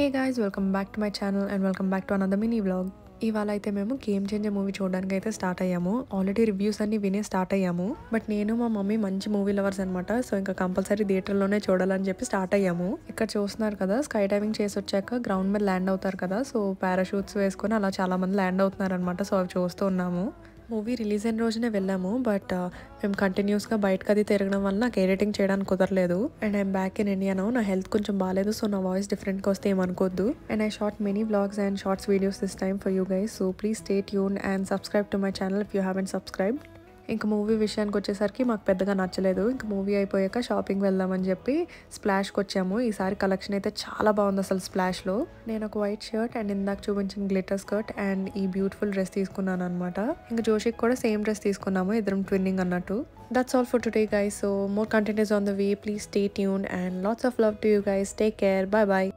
Hey guys, welcome back to my channel and welcome back to another mini vlog. ఇవాళ అయితే మేము game changer movie చూడడానికి అయితే start అయ్యాము. ఆల్రెడీ రివ్యూస్ అన్ని వినే స్టార్ట్ అయ్యాము. బట్ నేను మా మమ్మీ మంచి మూవీ లవర్స్ అనమాట. సో ఇంకా కంపల్సరీ థియేటర్లోనే చూడాలని చెప్పి స్టార్ట్ అయ్యాము. ఇక్కడ చూస్తున్నారు కదా, స్కై డైవింగ్ చేసి వచ్చాక గ్రౌండ్ మీద ల్యాండ్ అవుతారు కదా. సో పారాషూట్స్ వేసుకొని అలా చాలా మంది ల్యాండ్ అవుతున్నారు అనమాట. సో అవి చూస్తూ ఉన్నాము. మూవీ రిలీజ్ అయిన రోజునే వెళ్ళాము. బట్ మేము కంటిన్యూస్గా బయటకు అది తిరగడం వల్ల నాకు ఎడిటింగ్ చేయడానికి కుదరలేదు. And I'm back in India now. నా హెల్త్ కొంచెం బాగాలేదు, సో నా వాయిస్ డిఫరెంట్గా వస్తే ఏమనుకోద్దు. And I shot many vlogs and shorts videos this time for you guys. So please stay tune and subscribe to my channel if you haven't subscribe. ఇంకా movie విషయానికి వచ్చేసరికి మాకు పెద్దగా నచ్చలేదు. ఇంకా మూవీ అయిపోయాక షాపింగ్ వెళ్దామని చెప్పి స్ప్లాష్కి వచ్చాము. ఈసారి కలెక్షన్ అయితే చాలా బాగుంది అసలు స్ప్లాష్లో. నేను ఒక వైట్ షర్ట్ అండ్ ఇందాక చూపించిన గ్లిటర్ స్కర్ట్ అండ్ ఈ బ్యూటిఫుల్ డ్రెస్ తీసుకున్నాను అనమాట. ఇంకా జోషికి కూడా సేమ్ డ్రెస్ తీసుకున్నాము, ఇద్దరం ట్విన్నింగ్ అన్నట్టు. That's all for today guys. So more content is on the way. Please stay tuned and lots of love to you guys. Take care. Bye bye.